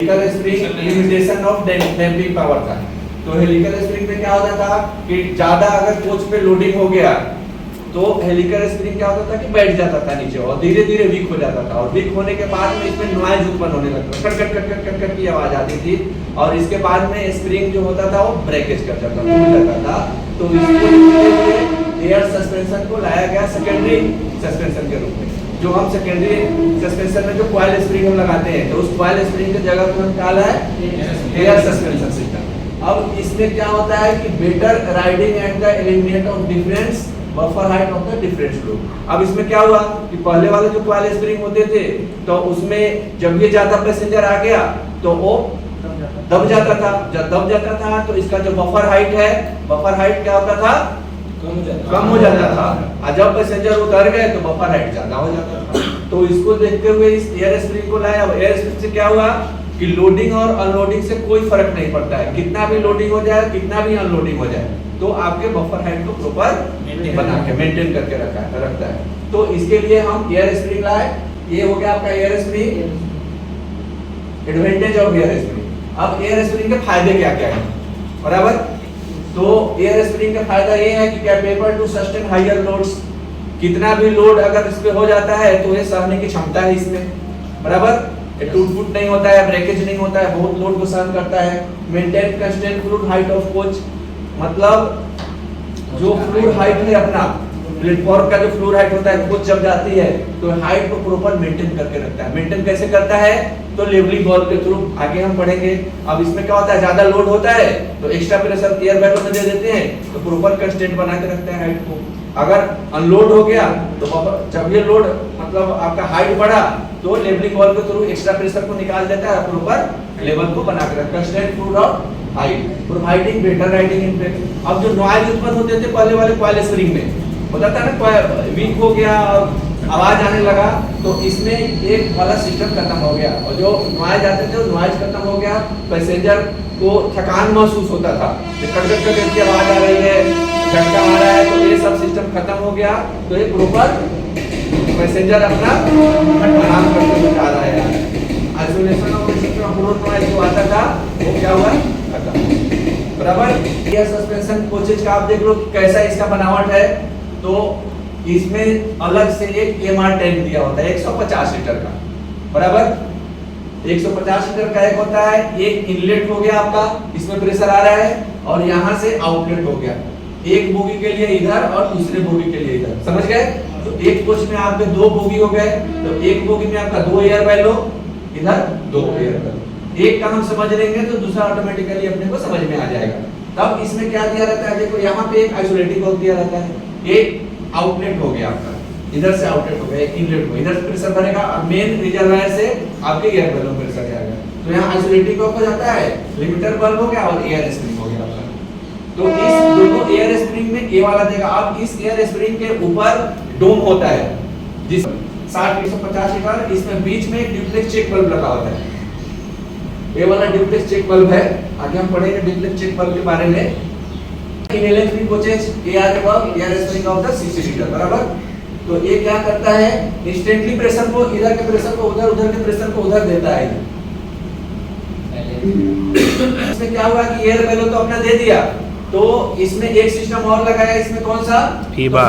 Helical spring limitation of damping power था। तो helical spring में क्या होता था कि ज्यादा अगर कोच पे लोडिंग हो गया तो हेलिकल स्प्रिंग क्या होता था कि बैठ जाता था नीचे और धीरे धीरे वीक हो जाता था, और वीक होने के बाद में इसमें नॉइज उत्पन्न होने लगता था, cut cut cut cut cut cut की आवाज आती थी, और इसके बाद में स्प्रिंग जो होता था वो ब्रेकेज कर जाता था, टूट जाता था। तो इसको एयर सस्पेंशन को लाया गया सेकेंडरी सस्पेंशन के रूप में। जो हम सेकेंडरी सस्पेंशन में जो कॉइल स्प्रिंग हम लगाते हैं, तो उस कॉइल स्प्रिंग की जगह पर हम डाला है एयर सस्पेंशन सिस्टम। अब इसमें क्या होता है कि better riding and the eliminate of difference buffer height of the difference flow. अब इसमें क्या हुआ कि पहले वाले जो कॉइल स्प्रिंग होते थे तो उसमें जब ये ज्यादा पैसेंजर आ गया तो वो दब जाता था, जब दब जाता था तो इसका जो बफर हाइट है, बफर हाइट क्या होता था, कम हो जाता था, और जब पैसेंजर उतर गए तो बफर हाइट ज्यादा हो जाता था। तो इसको देखते हुए इस एयर स्प्रिंग को लाया। अब एयर स्प्रिंग से क्या हुआ कि लोडिंग और अनलोडिंग से कोई फर्क नहीं पड़ता है, कितना भी लोडिंग हो जाए कितना भी अनलोडिंग हो जाए तो आपके बफर हाइट को प्रॉपर बना के मेंटेन करके रखता है। तो इसके लिए हम एयर स्प्रिंग लाए। ये हो गया आपका air spring, advantage of air spring. अब एयर स्प्रिंग के फायदे क्या क्या है, बराबर। तो एयर स्प्रिंग का फायदा ये है कि capable to sustain higher loads, कितना भी लोड अगर इस पे हो जाता है तो ये सहने की क्षमता है इसमें, बराबर। टूट फूट नहीं होता है, ब्रेकेज नहीं होता है, बहुत लोड को सहन करता है। Maintain constant fluid height of coach, मतलब जो फ्लूइड हाइट है अपना प्लेटफॉर्म का जो फ्लूइड हाइट होता है कोच जब जाती है तो हाइट को प्रॉपर मेंटेन करके रखता है। मेंटेन कैसे करता है तो लेवलिंग वॉल्व के थ्रू, आगे हम पढ़ेंगे। अब इसमें क्या होता है, ज्यादा लोड होता है तो एक्स्ट्रा प्रेशर एयर बैग में दे देते हैं तो प्रॉपर कंस्टेंट बना के रखते हैं हाइट को। अगर अनलोड हो गया तो जब ये लोड मतलब आपका हाइट बढ़ा तो लेवलिंग वॉल्व के थ्रू एक्स्ट्रा प्रेशर को निकाल देता है, प्रॉपर लेवल को बना के रखता है। Constant fluid of height, providing better riding effect. अब जो नॉइज उत्पन्न होते थे पहले वाले कॉइल स्प्रिंग में होता था ना, वीक हो गया और आवाज आने लगा, तो इसमें एक वाला सिस्टम खत्म हो गया और जो नॉइज आते थे वो नॉइज खत्म हो गया। पैसेंजर को थकान महसूस होता था, कट की आवाज आ रही है, झटका आ रहा है, तो ये सब सिस्टम खत्म हो गया। तो ये प्रॉपर पैसेंजर अपना आराम करके बचा रहा है। आइसोलेशन ऑफ नॉइज जो आता था वो क्या हुआ, खत्म, बराबर। एयर सस्पेंशन कोचेज का आप देख लो कैसा इसका बनावट है। तो इसमें अलग से एक एमआर टैंक दिया होता है 150 लीटर का, बराबर। 150 लीटर का एक होता है, एक इनलेट हो गया आपका, इसमें प्रेशर आ रहा है, और यहाँ से आउटलेट हो गया, एक बोगी के लिए इधर और दूसरे बोगी के लिए इधर, समझ गए। तो एक कोच में आपके दो बोगी हो गए, तो एक बोगी में आपका दो एयर बैलो, इधर दो एयर बैलो। एक का हम समझ लेंगे तो दूसरा ऑटोमेटिकली अपने को समझ में आ जाएगा। तब इसमें क्या दिया रहता है, देखो यहाँ पे एक आइसोलेटिंग बल्ब दिया रहता है, एक आउटलेट हो गया आपका, इधर से आउटलेट हो गया, एक इनलेट हो, इधर प्रेशर भरेगा और मेन रिजर्वायर से आपके एयर बैलो प्रेशर जाएगा। तो यहाँ आइसोलेटिंग बल्ब हो जाता है, लिमिटर बल्ब हो गया और एयर स्प्रिंग हो गया आपका। तो इस दोनों एयर स्प्रिंग में ये वाला देगा। अब इस एयर स्प्रिंग के ऊपर डोम होता है जिस 60-150 लीटर, इसमें बीच में एक ड्यूप्लेक्स चेक बल्ब लगा होता है। ये वाला ड्यूप्लेक्स चेक बल्ब है, आगे हम पढ़ेंगे ड्यूप्लेक्स चेक बल्ब के बारे में। इन इलेक्ट्रिक कोचेज एआर के बाद air spring of the 60 litre, बराबर। तो ये क्या करता है, इंस्टेंटली प्रेशर को इधर के प्रेशर को उधर, उधर के प्रेशर को उधर देता है। इसमें क्या हुआ कि एयर बैलो तो अपना दे दिया, तो इसमें एक सिस्टम और लगाया, इसमें कौन सा, फीबा।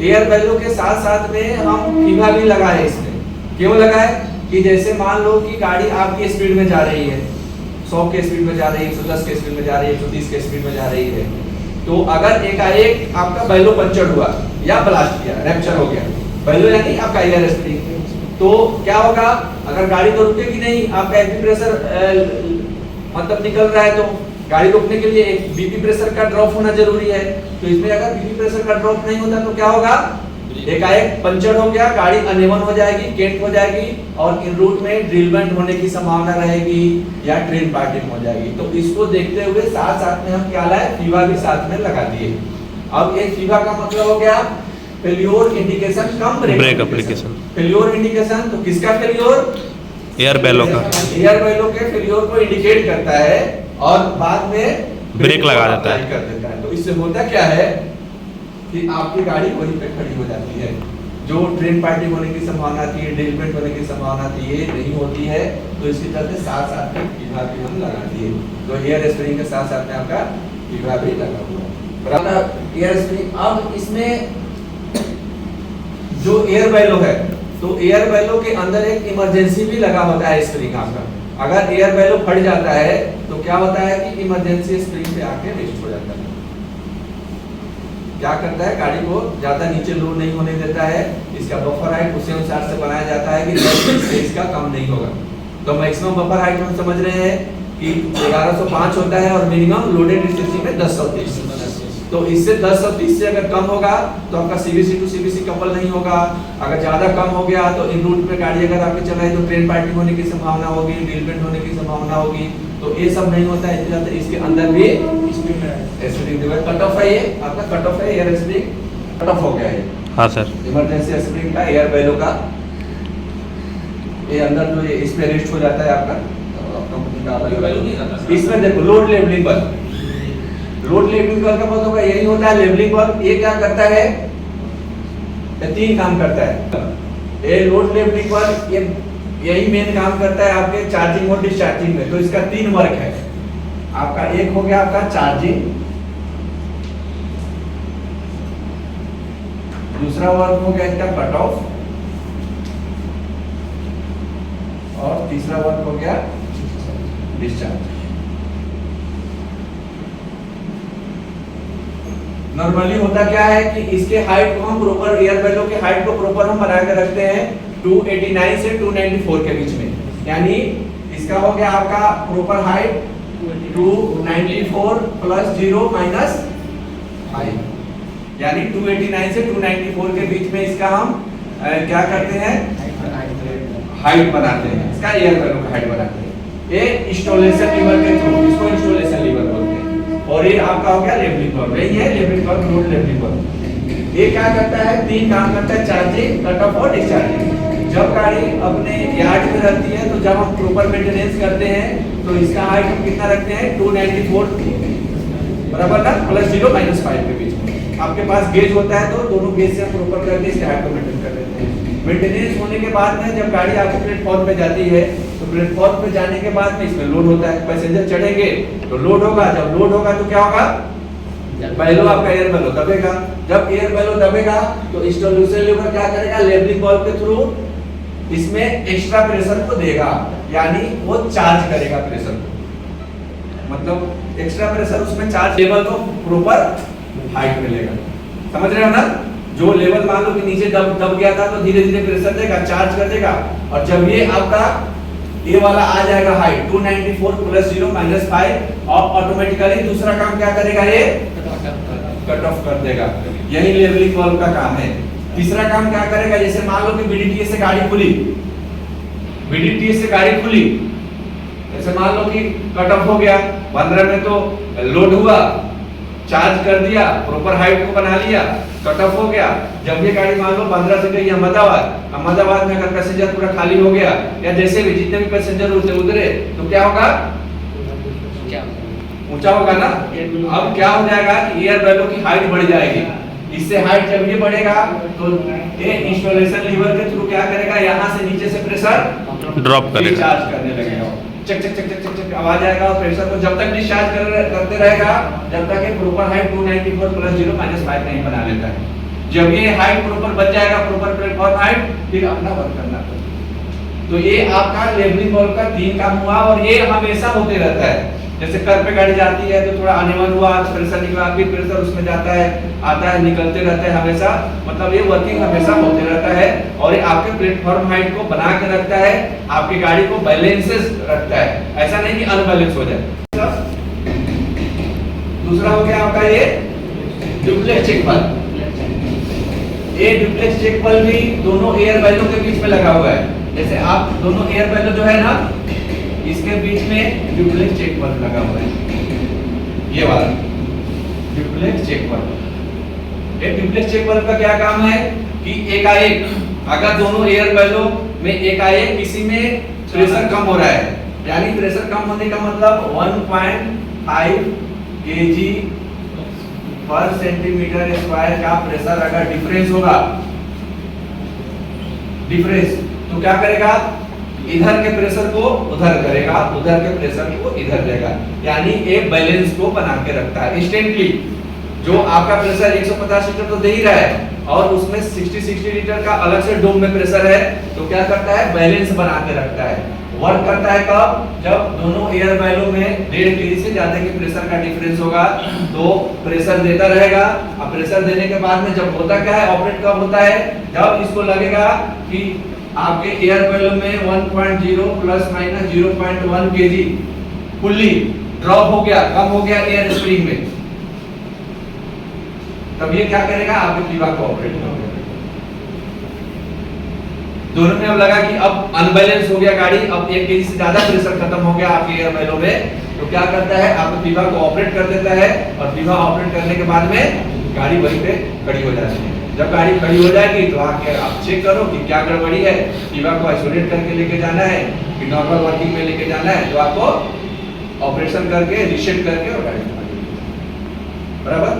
एयर बैलो के साथ साथ में हम फीबा भी लगाए। इसमें क्यों लगाए कि जैसे मान लो कि गाड़ी आपकी स्पीड में जा रही है, 100 के स्पीड में जा रही है, 110 के स्पीड में जा रही है, 130 के स्पीड में जा रही है, तो अगर एकाएक आपका बैलो पंचर हुआ या ब्लास्ट किया, रैप्चर हो गया, बैलो यानी आपका एयर स्प्रिंग, तो क्या होगा, अगर गाड़ी तो रुकेगी नहीं, आपका एफपी प्रेशर मतलब निकल रहा है, तो गाड़ी रोकने के लिए एक बीपी प्रेशर का ड्रॉप होना जरूरी है। तो इसमें अगर बीपी प्रेशर का ड्रॉप नहीं होता तो क्या होगा, एकाएक पंचर हो गया, गाड़ी अनएवन हो जाएगी, केंट हो जाएगी, और इन रूट में ड्रिलमेंट होने की संभावना रहेगी या ट्रेन पार्टिंग हो जाएगी। तो इसको देखते हुए साथ साथ में हम क्या लाए, फीबा भी साथ में लगा दिए। अब ये फीबा का मतलब हो गया फेल्योर इंडिकेशन कम ब्रेक एप्लीकेशन। फेल्योर इंडिकेशन तो किसका फेल्योर, एयर बैलो का, एयर बैलो के फेल्योर को इंडिकेट करता है और बाद में ब्रेक लगा देता है। तो इससे होता क्या है कि आपकी गाड़ी वहीं पे खड़ी हो जाती है। जो ट्रेन पार्टी होने की संभावना थी, ड्रिलमेंट होने की संभावना थी, ये नहीं होती है। तो इसके चलते साथ साथ में पीवा भी हम लगा दिए। तो एयर स्प्रिंग के साथ साथ में आपका पीवा भी लगा हुआ है, बराबर। एयर स्प्रिंग, अब इसमें जो एयर बैलो है, तो एयर बैलो के अंदर एक इमरजेंसी भी लगा होता है स्प्रिंग आपका। अगर एयर बैलो फट जाता है तो क्या होता है कि इमरजेंसी स्प्रिंग पे आके रेस्ट हो जाता है। क्या करता है, गाड़ी को ज्यादा नीचे लोड नहीं होने देता है। इसका बफर हाइट उसी अनुसार से बनाया जाता है कि 10 से इसका कम नहीं होगा। तो मैक्सिमम बफर हाइट हम समझ रहे हैं कि 1105 होता है और मिनिमम लोडेड डिस्टेंसिंग में 1030। तो इससे 1030 से अगर कम होगा तो आपका सीबीसी टू सीबीसी कपल नहीं होगा। अगर ज्यादा कम हो गया तो इन रूट पे गाड़ी अगर आपकी चलाई तो ट्रेन पार्टी होने की संभावना होगी, ड्रिलमेंट होने की संभावना होगी। तो ये सब नहीं होता है। इसके अंदर भी स्प्रिंग डिवाइस कट ऑफ है, ये आपका कट ऑफ है, एयर स्प्रिंग कट ऑफ हो गया है। हाँ सर। इमरजेंसी स्प्रिंग का, एयर बैलो का, ये अंदर जो ये इस पे रेस्ट हो जाता है आपका। इसमें देखो load levelling bulb, load levelling बल्ब का मतलब होगा यही होता है लेवलिंग बल्ब। ये क्या करता है, ये 3 काम करता है। ये लोड लेवलिंग बल्ब ये यही मेन काम करता है आपके चार्जिंग और डिस्चार्जिंग में। तो इसका 3 वर्क है आपका। एक हो गया आपका चार्जिंग, दूसरा वर्क हो गया इसका कट ऑफ, और तीसरा वर्क हो गया डिस्चार्ज। नॉर्मली होता क्या है कि इसके हाइट को हम प्रॉपर, एयर बैलो के हाइट को प्रॉपर हम बना के रखते हैं 289 से 294 के बीच में। यानी इसका हो गया आपका प्रॉपर हाइट 294 प्लस 0 माइनस 5, यानी 289 से 294 के बीच में इसका हम क्या करते हैं, हाइट बनाते हैं। इसका एयर बैलो का हाइट बनाते हैं। ये इंस्टॉलेशन लीवर के थ्रू, इसको इंस्टॉलेशन लीवर बोलते हैं। और ये आपका हो गया लेवलिंग बल्ब, यही है levelling bulb, load levelling bulb. ये क्या करता है, 3 काम करता है, चार्जिंग, कट ऑफ और डिस्चार्जिंग। जब गाड़ी अपने यार्ड में रहती है तो जब हम प्रॉपर मेंटेनेंस करते हैं तो इसका हाइट हम कितना रखते हैं 294 बराबर ना, प्लस 0 माइनस 5 के बीच में। आपके पास गेज होता है तो दोनों गेज से हम प्रॉपर करके इसके हाइट को मेंटेन कर लेते हैं। मेंटेनेंस होने के बाद में जब गाड़ी आपके प्लेटफॉर्म पे जाती है तो प्लेटफॉर्म पे जाने के बाद में इसमें लोड होता है, पैसेंजर चढ़ेंगे तो लोड होगा। जब लोड होगा तो क्या होगा, बैलो आपका एयर बैलो दबेगा। जब एयर बैलो दबेगा तो इंस्टॉलेशन लीवर क्या करेगा, लेवलिंग बल्ब के थ्रू इसमें एक्स्ट्रा प्रेशर को देगा, यानी वो चार्ज करेगा प्रेशर को। मतलब एक्स्ट्रा प्रेशर उसमें चार्ज लेवल को प्रॉपर हाइट मिलेगा। समझ रहे हो ना, जो लेवल मान लो कि नीचे दब गया था तो धीरे धीरे प्रेशर देगा, चार्ज कर देगा। और जब ये आपका ये वाला आ जाएगा हाइट 294 प्लस 0 माइनस 5, और ऑटोमेटिकली दूसरा काम क्या करेगा, ये कट ऑफ कर देगा। यही लेवलिंग बल्ब का काम है। तीसरा काम क्या करेगा, जैसे मान लो कि बीडीटीएस से गाड़ी खुली, बीडीटीएस से गाड़ी खुली, जैसे मान लो कि कट ऑफ हो गया 15 में, तो लोड हुआ, चार्ज कर दिया, प्रॉपर हाइट को बना लिया, कट ऑफ हो गया। जब ये गाड़ी मान लो 15 से गई अहमदाबाद में अगर पैसेंजर पूरा खाली हो गया, या जैसे भी जितने भी पैसेंजर उतरे तो क्या होगा, ऊंचा होगा ना। अब क्या हो जाएगा कि एयर बैलो की हाइट बढ़ जाएगी। इससे हाइट जब ये बढ़ेगा तो ये इंस्टॉलेशन लीवर के थ्रू क्या करेगा, यहाँ से नीचे से प्रेशर ड्रॉप करेगा, डिस्चार्ज करने लगेगा। चक चक चक चक चक चक आवाज आएगा और प्रेशर को जब तक डिस्चार्ज करते रहेगा जब तक ये प्रॉपर हाइट 294 प्लस 0 माइनस 5 नहीं बना लेता है। जब ये हाइट प्रॉपर बच जाएगा, प्रॉपर प्लेटफॉर्म हाइट, फिर अपना वर्क करना। तो ये आपका लेवलिंग बल्ब का 3 काम हुआ, और ये हमेशा होते रहता है। जैसे कर पे गाड़ी जाती है तो थोड़ा अनइवन हुआ, प्रेशर निकला, फिर प्रेशर उसमें जाता है, आता है, निकलते रहते हैं हमेशा। मतलब ये वर्किंग हमेशा होते रहता है, और ये आपके प्लेटफॉर्म हाइट को बना के रखता है, आपकी गाड़ी को बैलेंसेस रखता है, ऐसा नहीं कि अनबैलेंस हो जाए। दूसरा हो गया आपका ये डुप्लेक्स चेक बल्ब। ये डुप्लेक्स चेक बल्ब भी दोनों एयर बैलो के बीच में लगा हुआ है। जैसे आप दोनों एयर बैलो जो है ना, इसके बीच में डुप्लेक्स चेक बल्ब लगा हुआ है, ये वाला डुप्लेक्स चेक बल्ब। ये डुप्लेक्स चेक बल्ब का क्या काम है कि एकाएक अगर दोनों एयर बैलो में एकाएक किसी में प्रेशर कम हो रहा है, यानी प्रेशर कम होने का मतलब 1.5 kg पर सेंटीमीटर स्क्वायर का प्रेशर अगर डिफरेंस होगा, डिफरेंस, तो क्या करेगा, इधर के प्रेशर को उधर करेगा, उधर के प्रेशर को इधर देगा, यानी एक बैलेंस को बना के रखता है इंस्टेंटली। जो आपका प्रेशर 150 लीटर तो दे ही रहा है और उसमें 60 लीटर का अलग से डोम में प्रेशर है, तो क्या करता है, बैलेंस बना के रखता है। वर्क करता है कब, जब दोनों एयर बैलों में 1.5 kg से ज्यादा के प्रेशर का डिफरेंस होगा तो प्रेशर देता रहेगा। अब प्रेशर देने के बाद में जब होता क्या है, ऑपरेट कब होता है, जब इसको लगेगा कि आपके एयर बैलों में 1.0 plus minus 0.1 kg fully drop हो गया, कम हो गया एयर स्प्रिंग में, तब ये क्या करेगा, आपके फीवा को ऑपरेट करेगा। दोनों में अब लगा कि अब अनबैलेंस हो गया गाड़ी, अब 1 kg से ज्यादा प्रेशर खत्म हो गया आपके एयर बैलों में, तो क्या करता है, आपके फीवा को ऑपरेट कर देता है और फीवा ऑपरेट करने के बाद में गाड़ी वहीं पे खड़ी हो जाती है। जब गाड़ी खड़ी हो जाएगी तो आके आप चेक करो कि क्या गड़बड़ी है, फीवा को आइसोलेट करके लेके जाना है कि नॉर्मल वर्किंग में लेके जाना है, तो आपको ऑपरेशन करके रीसेट करके और गाड़ी बराबर।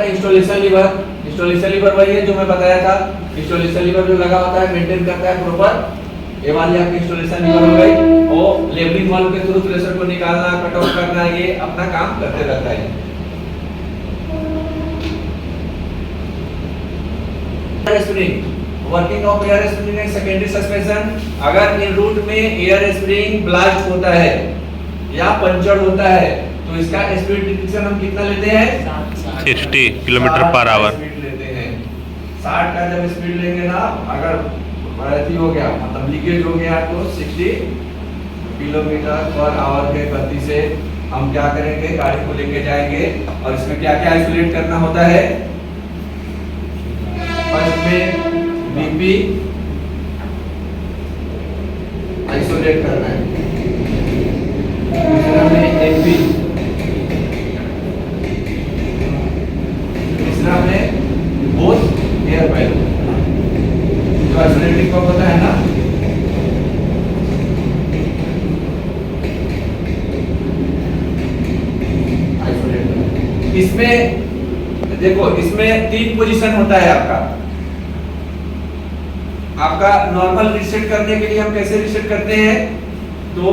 इंस्टॉलेशन लीवर, इंस्टॉलेशन लीवर वही है जो मैं बताया था, इंस्टॉलेशन लीवर जो लगा होता है मेंटेन करता है प्रॉपर। ये वाली आपकी इंस्टॉलेशन लीवर हो गई, और लेवलिंग वाल्व के थ्रू प्रेशर को निकालना, कट ऑफ करना, ये अपना काम करते रहता है। Air spring, working of air spring and secondary suspension. अगर इन रूट में एयर स्प्रिंग ब्लास्ट होता है या पंचर होता है तो इसका स्पीड डिटेक्शन हम कितना लेते हैं, 60 किलोमीटर पर आवर स्पीड लेते हैं। 60 का जब स्पीड लेंगे ना, अगर बढ़ती हो गया मतलब लीकेज हो गया तो 60 किलोमीटर पर आवर के गति से हम क्या करेंगे, गाड़ी को लेके जाएंगे। और इसमें क्या क्या आइसोलेट करना होता है, फर्स्ट में बीपी आइसोलेट करना है, दूसरा में एपी, तीसरा में बोथ एयर बैलो। जो आइसोलेटिंग कब होता है ना, आइसोलेट। इसमें देखो, इसमें 3 पोजीशन होता है आपका नॉर्मल रीसेट करने के लिए हम कैसे रीसेट करते हैं, तो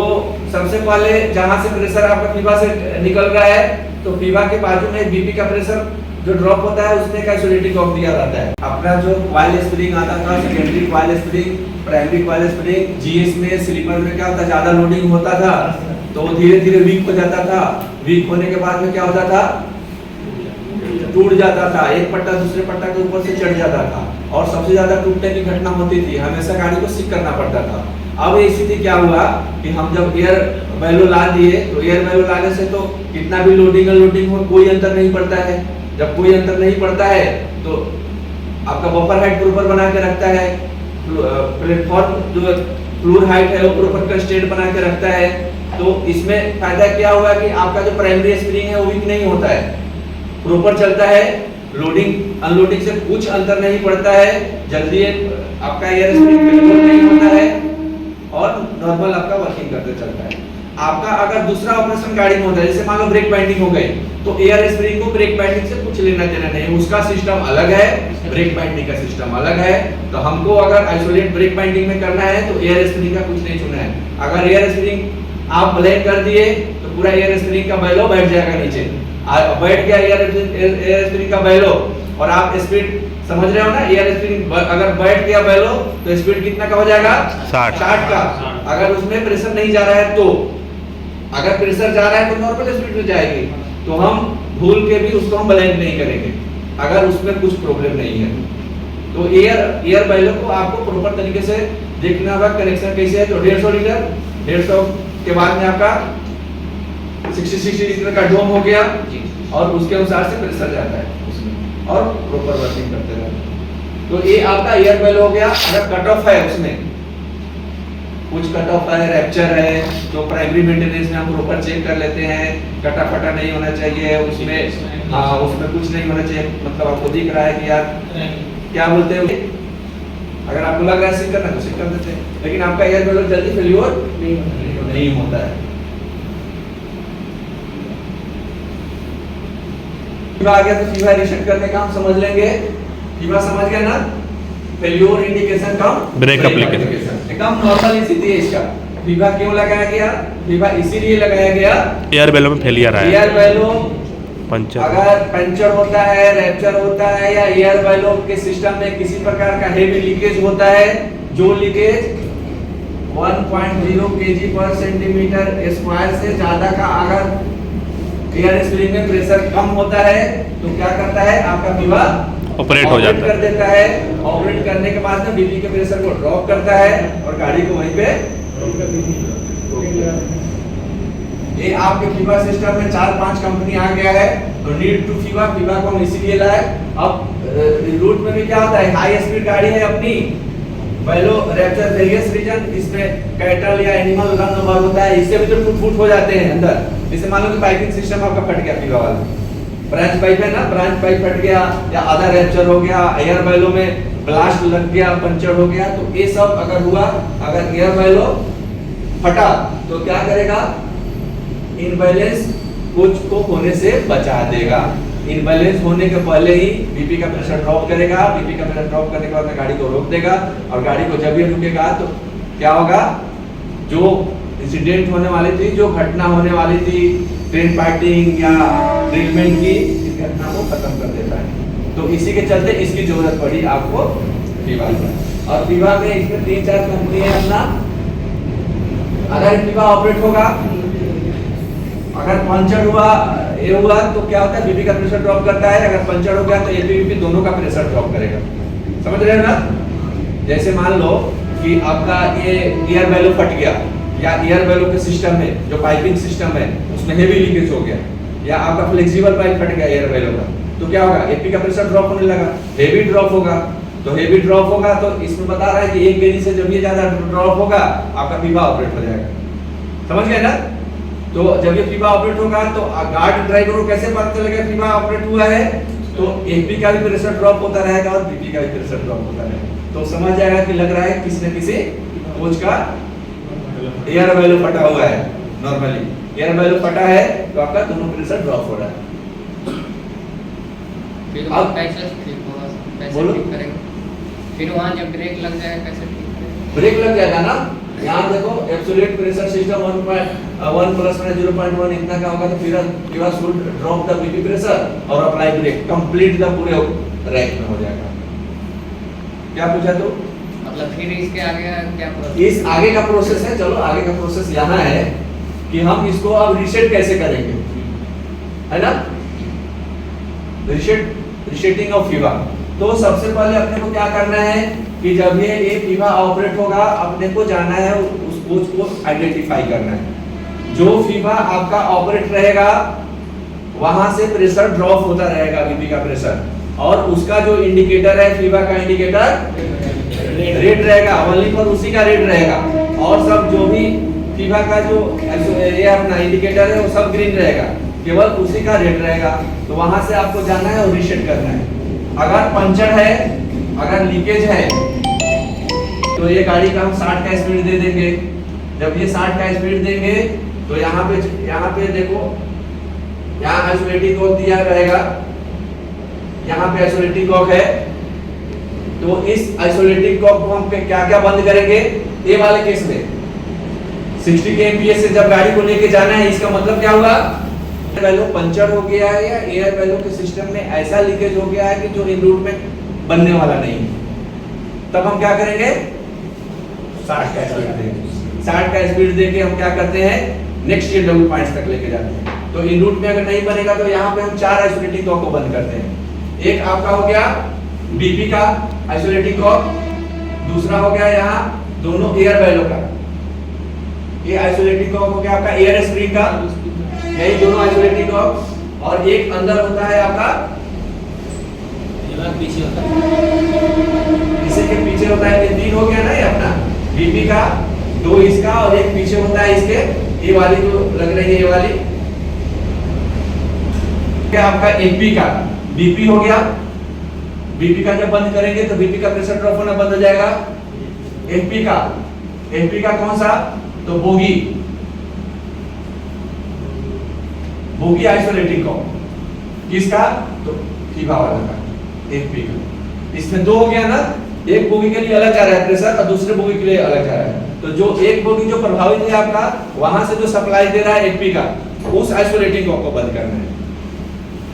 सबसे पहले जहां से प्रेशर आपका फीवा से निकल रहा है तो फीवा के बाजू में बीपी का प्रेशर जो ड्रॉप होता है उसमें का आइसोलेटिंग कॉइल दिया जाता है। अपना जो कॉइल स्प्रिंग आता था, secondary coil spring, primary coil spring, GS में स्लीपर में क्या होता, ज्यादा लोडिंग होता था तो धीरे धीरे वीक हो जाता था। वीक होने के बाद में क्या होता था, टूट जाता था, एक पट्टा दूसरे पट्टा के ऊपर से चढ़ जाता था और सबसे ज्यादा टूटने की घटना होती थी, हमेशा गाड़ी को सिक करना पड़ता था। अब ये स्थिति क्या हुआ कि हम जब एयर बैलो ला दिए तो एयर बैलो लाने से तो कितना भी लोडिंग अनलोडिंग हो कोई अंतर नहीं पड़ता है। जब कोई अंतर नहीं पड़ता है तो आपका बफर हाइट प्रॉपर बना के रखता है, प्लेटफॉर्म जो फ्लोर हाइट है वो प्रॉपर कंस्टेंट बना के रखता है। तो इसमें फायदा क्या हुआ कि आपका जो प्राइमरी स्प्रिंग है वो वीक नहीं होता है, प्रॉपर चलता है, लोडिंग अनलोडिंग से कुछ अंतर नहीं पड़ता है, जल्दी आपका एयर स्प्रिंग फेलियर नहीं होता है और नॉर्मल आपका वर्किंग करते चलता है। आपका अगर दूसरा ऑपरेशन गाड़ी में होता है, जैसे मान लो ब्रेक बाइंडिंग हो गई, तो एयर स्प्रिंग को ब्रेक बाइंडिंग से कुछ लेना देना नहीं, उसका सिस्टम अलग है, ब्रेक बाइंडिंग का सिस्टम अलग है। तो हमको अगर आइसोलेट ब्रेक बाइंडिंग में करना है तो एयर स्प्रिंग का कुछ नहीं छूना है। अगर एयर स्प्रिंग आप ब्लैक कर दिए तो पूरा एयर स्प्रिंग का बैलो बैठ जाएगा नीचे, बैठ गया एयर स्प्रिंग का बैलो और आप स्पीड समझ रहे हो ना, एयर स्प्रिंग अगर बैठ गया बैलो तो स्पीड कितना का हो जाएगा, 60 का। अगर उसमें प्रेशर नहीं जा रहा है तो, अगर प्रेशर जा रहा है तो नॉर्मल स्पीड में जाएगी, तो हम भूल के भी उसको हम ब्लैंक नहीं करेंगे अगर उसमें कुछ प्रॉब्लम नहीं है। तो एयर बैलो को आपको प्रॉपर तरीके से देखना होगा कनेक्शन कैसे है। तो 150 लीटर, 150 के बाद में आपका 60 लीटर का डोम हो गया और उसके अनुसार से प्रेशर जाता है उसमें और प्रॉपर वर्किंग करते रहते। तो ये आपका एयर बैलो हो गया। अगर कट ऑफ है, उसमें कुछ कट ऑफ है, रैप्चर है, तो प्राइमरी मेंटेनेंस में हम प्रॉपर चेक कर लेते हैं, कटा फटा नहीं होना चाहिए उसमें, हाँ उसमें कुछ नहीं होना चाहिए, मतलब आपको दिख रहा है कि यार क्या बोलते हैं, अगर आपको लग रहा है सिक करना तो सिक कर देते हैं, लेकिन आपका एयर बैलो जल्दी फेल्योर नहीं होता है। फीवा आ गया तो फीवा रीसेट करने का हम समझ लेंगे। फीवा समझ गए ना, फेल्योर इंडिकेशन कम ब्रेक एप्लीकेशन। एकदम नॉर्मल स्थिति है इसका। फीवा क्यों लगाया गया? फीवा इसीलिए लगाया गया, एयर बैलो में फेलियर आया, एयर बैलो पंचर। अगर पंचर होता है, रैप्चर होता है या एयर बैलो के सिस्टम में किसी प्रकार का हेवी लीकेज होता है, जो लीकेज 1.0 kg पर सेंटीमीटर स्क्वायर से ज्यादा का अगर एयर स्प्रिंग में प्रेशर कम होता है तो क्या करता है, आपका फीवा ऑपरेट हो जाता कर है। देता है। ऑपरेट करने के बाद में बीपी के प्रेशर को ड्रॉप करता है और गाड़ी को वहीं पे रोक देता है। ये आपके फीवा सिस्टम में 4-5 कंपनी आ गया है, तो नीड टू फीवा को हम इसीलिए लाए। अब रूट में भी क्या होता है, हाई स्पीड गाड़ी है अपनी, बैलो रैप्चर वेरियस रीजन, इसमें कैटल या एनिमल रन ओवर होता है, इससे भी तो टूट-फूट हो जाते हैं अंदर। जैसे मान लो कि पाइपिंग सिस्टम आपका फट गया फीवा वाला, ब्रांच पाइप है ना, ब्रांच पाइप फट गया या आधा रैप्चर हो गया, एयर बैलो में ब्लास्ट लग गया, पंचर हो गया, तो ये सब अगर हुआ, अगर एयर बैलो फटा तो क्या करेगा, इनबैलेंस कुछ को होने से बचा देगा। इनबैलेंस होने के पहले ही बीपी का प्रेशर ड्रॉप करेगा, बीपी का प्रेशर ड्रॉप करने के बाद में गाड़ी को रोक देगा, और गाड़ी को जब भी रुकेगा तो क्या होगा, जो इंसिडेंट होने वाली थी, जो घटना होने वाली थी ट्रेन पार्टिंग या ड्रिलमेंट की, इस घटना को खत्म कर देता है। तो इसी के चलते इसकी जरूरत पड़ी आपको फीवा की। और फीवा में इसमें 3-4 कंपनी है अपना। अगर फीवा ऑपरेट होगा, अगर पंचर हुआ, ये हुआ तो क्या होता है, बीपी का प्रेशर ड्रॉप करता है, अगर पंचर हो गया तो एपीबीपी दोनों का प्रेशर ड्रॉप करेगा। समझ रहे हो ना? जैसे मान लो कि आपका ये एयर बैलो फट गया, या एयर बैलो के सिस्टम में जो पाइपिंग सिस्टम है उसमें हेवी लीकेज हो गया, या आपका फ्लेक्सिबल पाइप फट गया एयर बैलो का, तो क्या होगा, एपी का प्रेशर ड्रॉप होने लगा, हेवी ड्रॉप होगा। तो हेवी ड्रॉप होगा तो इसमें बता रहा है कि 1 kg से जब ये ज्यादा ड्रॉप होगा आपका फीवा ऑपरेट हो जाएगा। समझ गए ना? तो जब ये फीवा ऑपरेट होगा तो गार्ड ड्राइवर को कैसे पता चलेगा फीवा ऑपरेट हुआ है, तो एपी का भी प्रेशर ड्रॉप होता रहेगा और बीपी का भी प्रेशर ड्रॉप होता रहेगा। तो समझ जाएगा कि लग रहा है किसी न किसी कोच का एयर बैलो फटा हुआ है। नॉर्मली एयर बैलो फटा है तो आपका दोनों प्रेशर ड्रॉप हो रहा है। फिर अब कैसे ठीक होगा, कैसे बोलो। ठीक करेंगे? फिर वहाँ जब ब्रेक लग जाएगा कैसे ठीक करेंगे? ब्रेक लग जाएगा ना, यहाँ देखो एब्सोल्यूट प्रेशर सिस्टम 1 प्लस में 0.1 इतना का होगा, तो फिर you are should drop the BP pressure और अप्लाई ब्रेक, कंप्लीट द पूरे रैक में हो जाएगा। क्या पूछा तू? मतलब फिर इसके आगे क्या प्रोसेस? इस आगे का प्रोसेस है, चलो आगे का प्रोसेस यहाँ है कि हम इसको अब रीसेट कैसे करेंगे, है ना? Resetting of Fever. तो सबसे पहले अपने को क्या करना है कि जब ये फीवा ऑपरेट होगा, अपने को जाना है उस कोच को आइडेंटिफाई करना है। जो फीवा आपका ऑपरेट रहेगा वहां से प्रेशर ड्रॉप होता रहेगा, बीपी का प्रेशर, और उसका जो इंडिकेटर है फीवा का इंडिकेटर रेड रहेगा, ओनली पर उसी का रेड रहेगा, और सब जो भी फीवा का जो ये अपना इंडिकेटर है वो सब ग्रीन रहेगा, केवल उसी का रेड रहेगा। तो वहां से आपको जाना है और रीसेट करना है। अगर पंचर है, अगर लीकेज है, तो ये गाड़ी का हम 60 का स्पीड दे देंगे। जब ये 60 का स्पीड देंगे तो यहाँ पे देखो, यहाँ आइसोलेटिंग कॉक दिया रहेगा, यहाँ पे आइसोलेटिंग कॉक है। तो इस आइसोलेटिंग कॉक को हम क्या क्या बंद करेंगे, ये वाले केस में 60 kmph से जब गाड़ी को लेके जाना है, इसका मतलब क्या हुआ, बैलो पंचर हो गया है या एयर बैलो के सिस्टम में ऐसा लीकेज हो गया है कि जो इन रूट में बनने वाला नहीं है। तब हम क्या करेंगे, 60 का स्पीड देंगे। 60 का स्पीड देके हम क्या करते हैं, नेक्स्ट ईयर डबल पॉइंट्स तक लेके जाते हैं। तो इन रूट में अगर नहीं बनेगा तो यहाँ पे हम 4 आइसोलेटिंग कॉक को बंद करते हैं। एक आपका हो गया बीपी का आइसोलेटिंग कॉक, दूसरा हो गया यहाँ दोनों एयर बैलो का, ये आइसोलेटिंग कॉक हो गया आपका एयर स्प्रिंग का, यही दोनों आइसोलेटिंग कॉक, और एक अंदर होता है आपका पीछे होता है, इसी के पीछे होता है। ये 3 हो गया ना, ये अपना बीपी का, 2 इसका और एक पीछे होता है इसके, ये वाली जो लग रही है ये वाली क्या आपका एपी का, बीपी हो गया। बीपी का जब बंद करेंगे तो बीपी का प्रेशर ड्रॉप होना बंद हो जाएगा। एपी का कौन सा, तो बोगी आइसोलेटिंग कॉक, किसका, तो फीवा वाला का, एपी का। इसमें 2 हो गया ना, एक बोगी के लिए अलग जा रहा है प्रेशर और दूसरे बोगी के लिए अलग जा रहा है। तो जो एक बोगी जो प्रभावित है आपका, वहां से जो सप्लाई दे रहा है एपी का, उस आइसोलेटिंग कॉक को बंद करना है,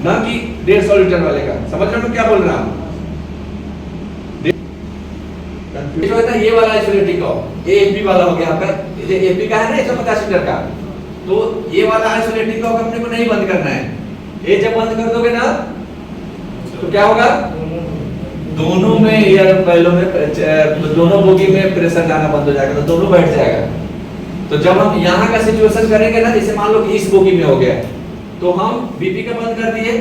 ना कि 150 लीटर वाले का। समझ रहे हो क्या बोल रहा हूं? जो है ना ये वाला आइसोलेटिंग कॉक, ये एपी वाला हो गया आपका, ये एपी का है ना 150 लीटर का, तो ये वाला आइसोलेटिंग कॉक अपने को नहीं बंद करना है। ये जब बंद कर दोगे ना तो क्या होगा, दोनों में एयर बैलों में दोनों बोगी में प्रेशर जाना बंद हो जाएगा, तो दोनों बैठ जाएगा। तो जब हम यहाँ का सिचुएशन करेंगे ना, जैसे मान लो कि इस बोगी में हो गया, तो हम बीपी का बंद कर दिए,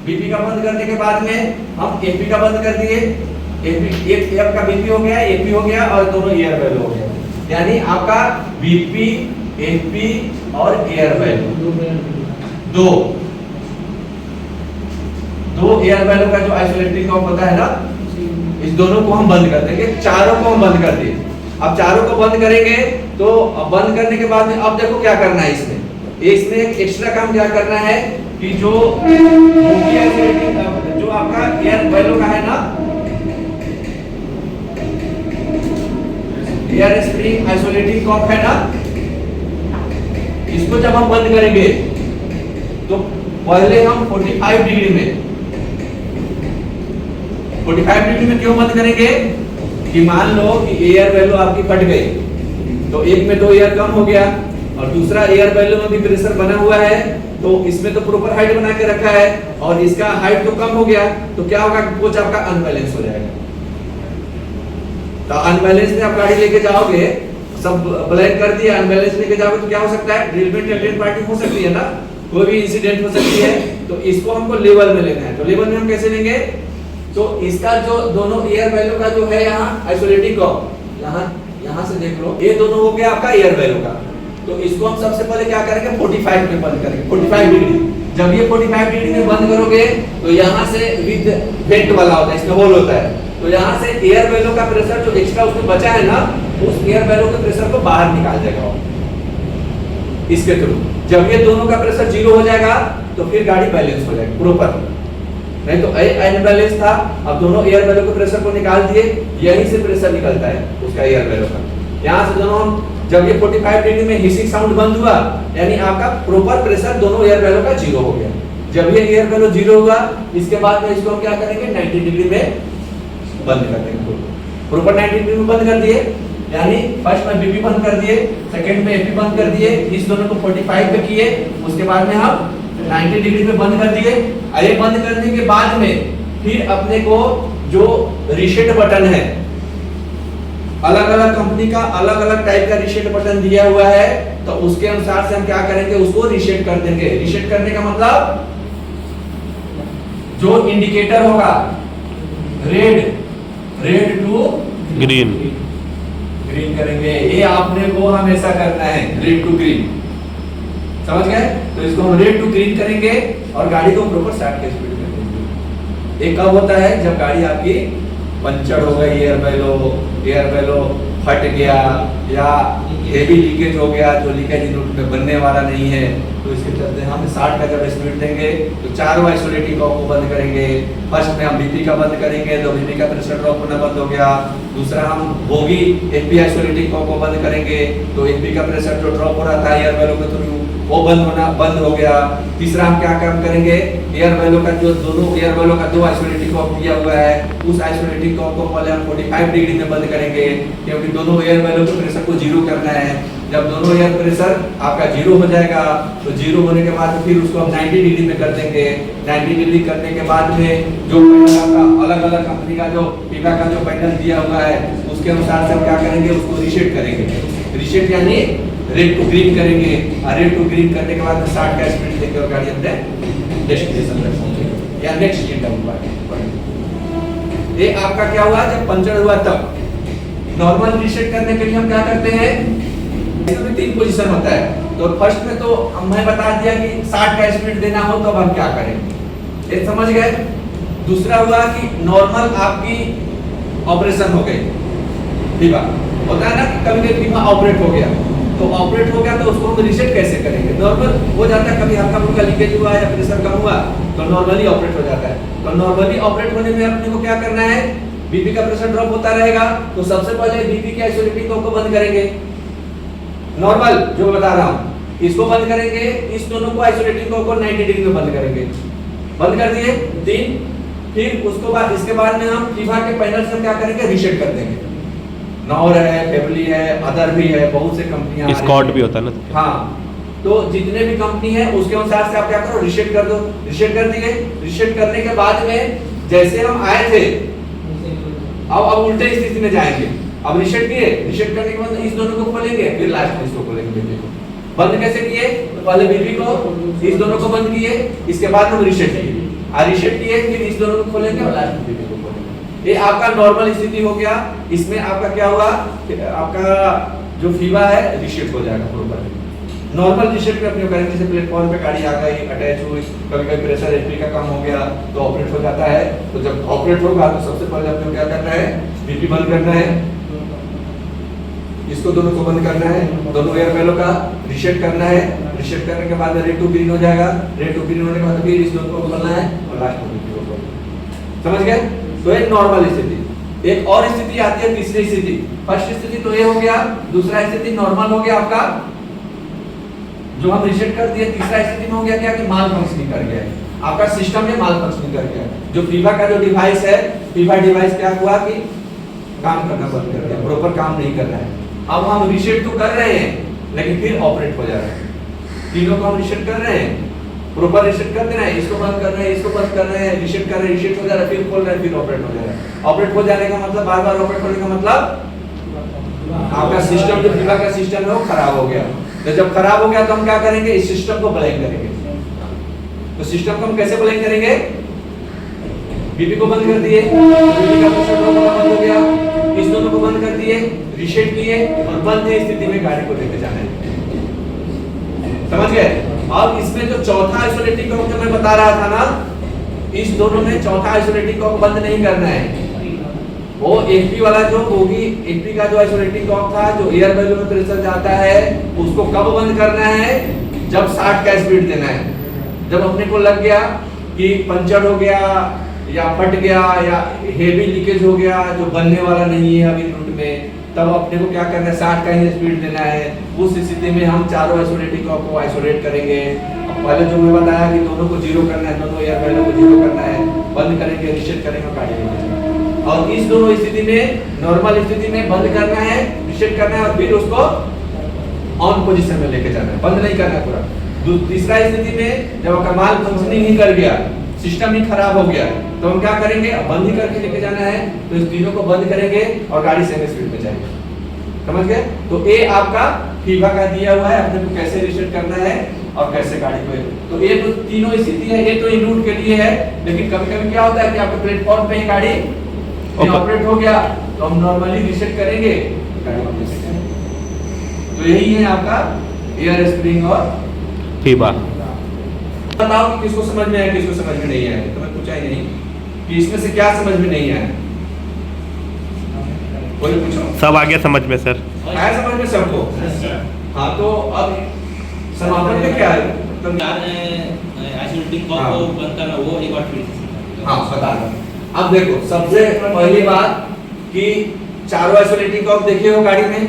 बीपी का बंद करने के बाद में हम एपी का बंद कर दिए, एपी एक का बीपी हो गया, एपी हो गया और दोनों एयर बैल हो गया। यानी आपका बीपी, एपी और एयर बैल दो एयर बैलों का जो आइसोलेटिंग कॉक होता है ना, इस दोनों को हम बंद कर देंगे, चारों को हम बंद कर दिए। अब चारों को बंद करेंगे तो बंद करने के बाद में अब देखो क्या करना है इसमें एक एक्स्ट्रा काम क्या करना है कि जो आपका एयर बैलों का है ना, एयर स्प्रिंग आइसोलेटिंग कॉक है ना, इसको जब हम बंद करेंगे तो पहले हम 45 डिग्री में 45 डिग्री में क्यों बंद करेंगे कि मान लो कि एयर वैल्यू आपकी फट गई, तो एक में 2 एयर कम हो गया और दूसरा एयर वैल्यू में भी प्रेशर बना हुआ है, तो इसमें तो प्रॉपर हाइट बना के रखा है और इसका हाइट तो कम हो गया, तो क्या होगा कि कोच आपका अनबैलेंस हो जाएगा। तो अनबैलेंस में आप गाड़ी लेके जाओगे, सब ब्लैक कर दिया, अनबैलेंस लेके जाओगे तो क्या हो सकता है, ड्रिल में टेल्टेन पार्टी हो सकती है ना, कोई भी इंसिडेंट हो सकती है। तो इसको हमको लेवल में लेना है। तो लेवल में हम कैसे लेंगे, तो इसका जो दोनों एयर वैल्यू का जो है यहाँ आइसोलेटिंग कॉक, यहाँ से देख लो, ये दोनों हो गया आपका एयर वैल्यू का। तो इसको हम सबसे पहले क्या करेंगे, 45 में बंद करेंगे, 45 डिग्री। जब ये 45 डिग्री में बंद करोगे तो यहाँ से विद वेंट वाला होता है, इसमें होल होता है, तो यहाँ से एयर वैल्यू का प्रेशर जो एक्स्ट्रा उसमें बचा है ना, उस एयर वैल्यू के प्रेशर को बाहर निकाल देगा इसके थ्रू। जब ये दोनों का प्रेशर 0 हो जाएगा तो फिर गाड़ी बैलेंस हो जाएगी प्रॉपर, नहीं तो अनबैलेंस था। अब दोनों एयर वैल्यू के प्रेशर को निकाल दिए, यहीं से प्रेशर निकलता है उसका एयर वैल्यू का। यहाँ से दोनों हम जब ये 45 डिग्री में हिसिंग साउंड बंद हुआ, यानी आपका प्रॉपर प्रेशर दोनों एयर वैल्यू का 0 हो गया। जब ये एयर वैल्यू 0 हुआ, इसके बाद में इसको हम क्या करेंगे, 90 डिग्री में बंद कर देंगे, प्रॉपर 90 डिग्री में बंद कर दिए। यानी फर्स्ट में बीपी बंद कर दिए, सेकंड में एपी बंद कर दिए, इस दोनों को 45 पे किए, उसके बाद में हम 90 डिग्री में बंद कर दिए। ये बंद करने के बाद में फिर अपने को जो रीसेट बटन है, अलग अलग कंपनी का अलग अलग टाइप का रीसेट बटन दिया हुआ है, तो उसके अनुसार से हम क्या करेंगे, उसको रीसेट कर देंगे। रीसेट करने का मतलब जो इंडिकेटर होगा रेड टू ग्रीन करेंगे, ये आपने को हमेशा करना है, रेड टू ग्रीन, समझ गए। तो इसको हम रेड टू ग्रीन करेंगे और गाड़ी को प्रॉपर स्टार्ट के स्पीड में देंगे। एक कब होता है, जब गाड़ी आपकी पंचर हो गई, एयर बैलो फट गया या हेवी लीकेज हो गया, जो लीकेज रूट में बनने वाला नहीं है, तो इसके चलते हम 60 का जब स्पीड देंगे तो चारों आइसोलेटिंग कॉक को बंद करेंगे। फर्स्ट में हम बीपी का बंद करेंगे, तो बीपी का प्रेशर ड्रॉप होना बंद हो गया। दूसरा हम बोगी एपी आइसोलेटिंग कॉक को बंद करेंगे, तो एपी का प्रेशर जो ड्रॉप हो रहा था एयर बैलो के थ्रू, वो बंद हो गया। तीसरा हम क्या काम करेंगे, एयर बैलो का जो दोनों एयर बैलो का 2 आइसोलेटिंग कॉक दिया हुआ है, उस आइसोलेटिंग कॉक को पहले हम 45 डिग्री में बंद करेंगे, क्योंकि दोनों एयर बैलो के प्रेशर को 0 करना है। जब दोनों एयर प्रेशर आपका 0 हो जाएगा, तो 0 होने के बाद फिर उसको हम 90 डिग्री में कर देंगे। 90 डिग्री करने के बाद में जो आपका अलग अलग कंपनी का जो पीवा का जो पैनल दिया हुआ है, उसके अनुसार से हम क्या करेंगे, उसको रीसेट करेंगे। रीसेट यानी रेड टू ग्रीन करेंगे, और रेड टू ग्रीन करने के बाद में 60 का स्पीड देंगे और गाड़ी अपने डेस्टिनेशन तक पहुंचेगी या नेक्स्ट इंटरवल पर। ये आपका क्या हुआ, जब पंचर हुआ तब। नॉर्मल रीसेट करने के लिए हम क्या करते हैं, इसमें 3 पोजीशन होता है। तो फर्स्ट में तो हमने बता दिया कि 60 का स्पीड देना हो तो अब हम क्या करेंगे, ये समझ गए। दूसरा हुआ कि नॉर्मल आपकी ऑपरेशन हो गई, ठीक है, होता है ना कि कभी बीमा ऑपरेट हो गया, तो ऑपरेट हो गया तो उसको हम रीसेट कैसे करेंगे। नॉर्मल हो जाता है, कभी हल्का फुल्का लीकेज हुआ या प्रेशर कम हुआ तो नॉर्मली ऑपरेट हो जाता है। तो नॉर्मली ऑपरेट होने में अपने को क्या करना है, बीपी का प्रेशर ड्रॉप होता रहेगा, तो सबसे पहले बीपी के आइसोलेटिंग कॉर्ड को बंद करेंगे, नॉर्मल जो बता रहा हूं इसको बंद करेंगे, इस दोनों को आइसोलेटिंग कॉर्ड को 90 डिग्री में बंद करेंगे, बंद कर दिए 3। फिर उसको बाद इसके बाद में हम फीफा के पैनल से क्या करेंगे, रीसेट कर देंगे। नॉर है, फेबली है, अदर भी है, बहुत से कंपनियां स्कॉट भी होता है ना। हाँ, तो जितने भी कंपनी है उसके अनुसार से आप क्या करो, रीसेट कर दो। रीसेट कर दिए, रीसेट करने के बाद में जैसे हम आए थे अब उल्टे स्थिति में जाएंगे। अब रीसेट किए, रीसेट करने के बाद इस दोनों को खोलेंगे, फिर लास्ट में इसको खोलेंगे। बीपी को बंद कैसे किए, तो पहले बीपी को इस दोनों को बंद किए, इसके बाद हम रीसेट किए, रीसेट किए, फिर इस दोनों को खोलेंगे और लास्ट में बीपी को खोलेंगे। ये आपका नॉर्मल स्थिति हो गया। इसमें आपका क्या हुआ, आपका जो फीवा है रीसेट हो जाएगा प्रॉपर। नॉर्मल रीसेट में अपने करेंगे, जैसे प्लेटफॉर्म पे गाड़ी आ गई, अटैच हुई, कभी प्रेशर एचपी का कम हो गया तो ऑपरेट हो जाता है। तो जब ऑपरेट होगा तो सबसे पहले अपने क्या करना है, बीपी बंद करना है, इसको दोनों को बंद करना है, दोनों एयर वेलों का रीसेट करना है। रीसेट करने के बाद रेड टू ग्रीन हो जाएगा, रेड टू ग्रीन होने के बाद फिर इस दोनों को खोलना है और लास्ट में बीपी को खोलना। समझ गए? तो एक नॉर्मल स्थिति। एक और स्थिति आती है, तीसरी स्थिति। फर्स्ट स्थिति तो ये हो गया, दूसरा स्थिति नॉर्मल हो गया आपका, जो हम रीसेट कर दिए। तीसरा स्थिति में हो गया क्या कि माल फंक्शनिंग कर गया है, आपका सिस्टम में माल फंक्शनिंग कर गया है। जो फीवा का जो डिवाइस है, फीवा डिवाइस क्या हुआ कि काम करना बंद कर दिया, प्रॉपर काम नहीं कर रहा है। अब हम रीसेट तो कर रहे हैं लेकिन फिर ऑपरेट हो जा रहा है। तीनों को हम रीसेट कर रहे हैं, प्रॉपर रीसेट कर दे रहे हैं, इसको बंद कर रहे हैं, इसको बंद कर रहे हैं, रीसेट कर रहे हैं, रीसेट हो जा रहा है, फिर खोल रहे हैं, फिर ऑपरेट हो जा रहा है। ऑपरेट हो जाने का मतलब, बार बार ऑपरेट होने का मतलब आपका सिस्टम, जो फीवा का सिस्टम है वो खराब हो गया। तो जब खराब हो गया तो हम क्या करेंगे, इस सिस्टम को ब्लैक करेंगे। तो सिस्टम को हम कैसे ब्लैक करेंगे, बीपी को बंद कर दिए, बीपी का प्रेशर ड्रॉप बंद हो गया, इस दोनों को बंद कर दिए, रीसेट किए और बंद स्थिति में गाड़ी को लेके जाना है। समझ गए? अब इसमें जो चौथा आइसोलेटिंग कॉर्ड जो मैं बता रहा था ना, इस दोनों में चौथा आइसोलेटिंग कॉर्ड बंद नहीं करना है। वो एचपी वाला जो होगी, एचपी का जो आइसोलेटिंग कॉर्ड था, जो एयर बैलून में प्रेशर जाता है, उसको कब बंद करना है, जब 60 का स्पीड देना है। जब अपने को लग गया कि पंचर हो गया या फट गया या हेवी लीकेज हो गया, जो बनने वाला नहीं है अभी रूट में, तब अपने को क्या करना है, 60 का ही स्पीड देना है। उस स्थिति में हम चारों आइसोलेटिंग कॉर्ड को आइसोलेट करेंगे। पहले जो मैं बताया कि दोनों को जीरो करना है, दोनों एयर बैलून को जीरो करना है, बंद करेंगे, रीसेट करेंगे, गाड़ी लेंगे। और इस दोनों स्थिति में, नॉर्मल स्थिति में बंद करना है, रीसेट करना है और फिर उसको ऑन पोजीशन में लेके जाना है, बंद नहीं करना है पूरा। तीसरा स्थिति में जब आपका माल फंक्शनिंग ही कर गया, सिस्टम ही खराब हो गया, तो हम क्या करेंगे, बंद ही करके लेके जाना है। तो इस तीनों को बंद करेंगे और गाड़ी सेम स्पीड में जाएगी। समझ गए? तो ये आपका फीवा का दिया हुआ है, अपने को कैसे रीसेट करना है और कैसे गाड़ी को। तो ये तो तीनों स्थिति है, ये तो इन रूट के लिए है। लेकिन कभी कभी क्या होता है कि आपके प्लेटफॉर्म पे ही गाड़ी ऑपरेट हो गया तो हम नॉर्मली रीसेट करेंगे, गाड़ी वापस चलेगी। तो यही है आपका एयर स्प्रिंग और फीवा। बताओ कि किसको समझ में आया, किसको समझ में नहीं आया। तो मैं पूछा ही नहीं कि इसमें से क्या समझ में नहीं आया, कोई पूछो। सब आ गया समझ में सर, आया समझ में सबको? हाँ, तो अब समापन में क्या है, तो आइसोलेटिंग कॉर्ड को बंद करना, वो एक बार फिर। हाँ, बता दो। अब देखो, सबसे पहली बात कि चारों आइसोलेटिंग कॉर्ड देखे हो गाड़ी में?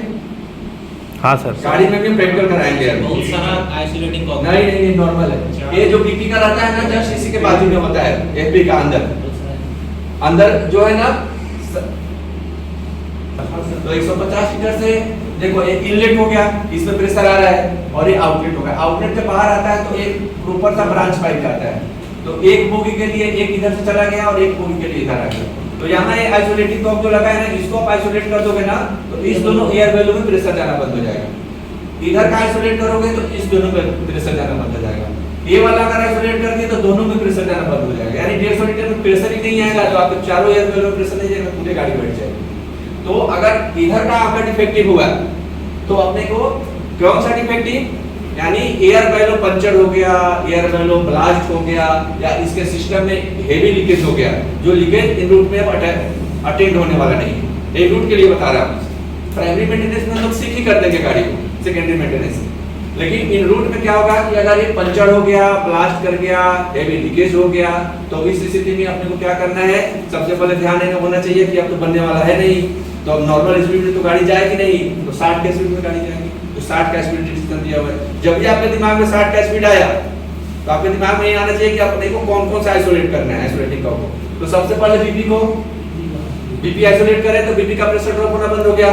हाँ सर। गाड़ी में भी प्रैक्टिकल कराएंगे अभी। बहुत सारा आइसोलेटिंग कॉर्ड नहीं नहीं नहीं, नॉर्मल है। ये जो बीपी का रहता है ना, जस्ट इसी के बाजू में होता है, एफपी का अंदर जो है ना, तो 150 लीटर से देखो, एक इनलेट हो गया, इसमें प्रेशर आ रहा है, और ये आउटलेट हो गया। आउटलेट से बाहर आता है तो एक प्रॉपर सा ब्रांच पाइप जाता है। तो एक बोगी के लिए एक इधर से चला गया और एक बोगी के लिए इधर आ गया। तो यहाँ ये आइसोलेटिंग कॉर्ड जो लगा है ना, इसको आप आइसोलेट कर दोगे ना, तो इस दोनों एयर बैलून में प्रेशर जाना बंद हो जाएगा। इधर का आइसोलेट करोगे तो इस दोनों में प्रेशर जाना बंद हो जाएगा। ये वाला अगर आइसोलेट कर दिए तो दोनों में प्रेशर जाना बंद हो जाएगा। यानी 150 लीटर में प्रेशर ही नहीं आएगा, तो आपके चारों एयर बैलून में प्रेशर नहीं जाएगा, पूरी गाड़ी बैठ जाएगी। तो अगर इधर का आपका डिफेक्टिव हुआ तो अपने को कौन सा डिफेक्टिव, यानी एयर बैलो पंचर हो गया, एयर बैलो ब्लास्ट हो गया, या इसके सिस्टम में हेवी लीकेज हो गया, जो लीकेज इन रूट में अब अटेंड होने वाला नहीं है। एक रूट के लिए बता रहा हूँ। प्राइमरी मेंटेनेंस में हम लोग सीख ही कर देंगे गाड़ी को, सेकेंडरी मेंटेनेंस लेकिन इन रूट में क्या होगा कि अगर ये पंचर हो गया, ब्लास्ट कर गया, हेवी लीकेज हो गया, तो इस स्थिति में अपने को क्या करना है, सबसे पहले ध्यान देना होना चाहिए कि अब तो बनने वाला है नहीं, तो अब नॉर्मल स्पीड में तो गाड़ी जाएगी नहीं, तो 60 के स्पीड में गाड़ी जाएगी। तो 60 का स्पीड डिसीजन दिया हुआ है। जब भी आपके दिमाग में 60 का स्पीड आया, तो आपके दिमाग में ये आना चाहिए कि अपने को कौन कौन सा आइसोलेट करना है, आइसोलेटिंग कर्व को। तो सबसे पहले बीपी को, बीपी आइसोलेट करें तो बीपी का प्रेशर ड्रॉप होना बंद हो गया।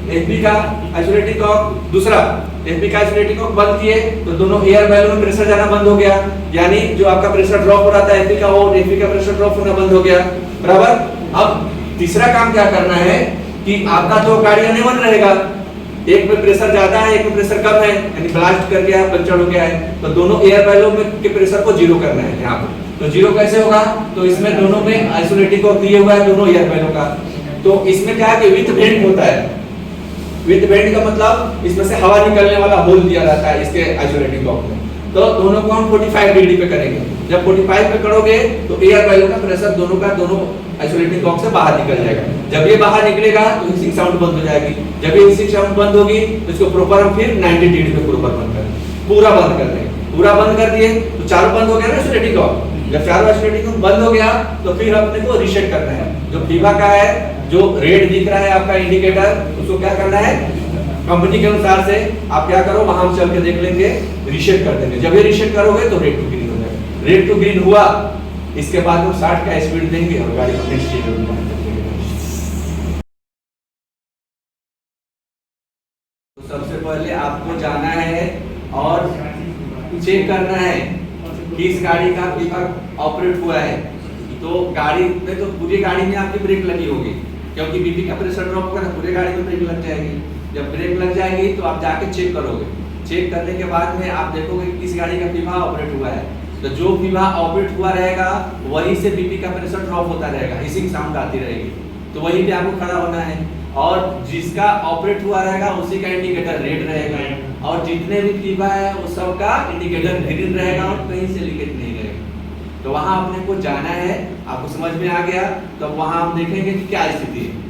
एफपी का आइसोलेटिंग कर्व, दूसरा एफपी का आइसोलेटिंग कर्व बंद किए तो दोनों एयर बैलून में प्रेशर जाना बंद हो गया, यानी जो आपका प्रेशर ड्रॉप हो रहा था एफपी का, वो एफपी का प्रेशर ड्रॉप होना बंद हो गया, बराबर। अब तीसरा काम क्या करना है कि आपका तो गाड़ी अनइवन रहेगा, एक में प्रेशर ज्यादा है, एक में प्रेशर कम है, यानी ब्लास्ट कर गया, पंचर हो गया है, तो दोनों एयर बैलून में के प्रेशर को जीरो करना है यहाँ पे। तो जीरो कैसे होगा, तो इसमें दोनों में आइसोलेटिंग कर्व दिए हुआ है दोनों एयर बैलून का। तो इसमें क्या है कि विथ वेंट होता है, विथ वेंट का मतलब इसमें से हवा निकलने वाला होल दिया रहता है इसके आइसोलेटिंग कर्व में। तो दोनों को हम 45 डिग्री पे करेंगे। जब 45 पे करोगे तो एयर बैलून का प्रेशर दोनों का दोनों आइसोलेटिंग कर्व से बाहर निकल जाएगा। जब ये बाहर निकलेगा तो हिसिंग साउंड बंद हो जाएगी। जब ये हिसिंग साउंड बंद होगी तो इसको प्रॉपर हम फिर 90 डिग्री पे प्रॉपर बंद कर देंगे, पूरा बंद कर देंगे। पूरा बंद कर दिए तो चारों बंद हो गया ना आइसोलेटिंग कर्व। जब चारों आइसोलेटिंग कर्व बंद हो गया तो फिर अपने को रीसेट करना है। जो फीबा का है, जो रेड दिख रहा है आपका इंडिकेटर, उसको क्या करना है, कंपनी के अनुसार से आप क्या करो, वहां हम चल के देख लेंगे, रीसेट कर देंगे। जब ये रीसेट करोगे तो रेड टू ग्रीन हो जाएगा। रेड टू ग्रीन हुआ, इसके बाद हम 60 का स्पीड देंगे और गाड़ी को नेक्स्ट स्टेज में पहुंचा देंगे। तो सबसे पहले आपको जाना है और चेक करना है कि इस गाड़ी का फीबा ऑपरेट हुआ है। तो गाड़ी में तो पूरी गाड़ी में आपकी ब्रेक लगी होगी, क्योंकि बीपी का प्रेशर ड्रॉप होगा, पूरे गाड़ी में ब्रेक लग जाएगी। जब ब्रेक लग जाएगी तो आप जाके चेक करोगे। चेक करने के बाद में आप देखोगे कि किस गाड़ी का फीबा ऑपरेट हुआ है। तो जो फीबा ऑपरेट हुआ रहेगा वहीं से बीपी का प्रेशर ड्रॉप होता रहेगा, हिसिंग साउंड आती रहेगी। तो वहीं पे आपको खड़ा होना है और जिसका ऑपरेट हुआ रहेगा उसी का इंडिकेटर रेड रहेगा और जितने भी फीबा है वो सबका इंडिकेटर ग्रीन रहेगा और कहीं से लीकेज नहीं रहेगा। तो वहां अपने को जाना है, आपको समझ में आ गया। तो वहां हम देखेंगे कि क्या स्थिति है।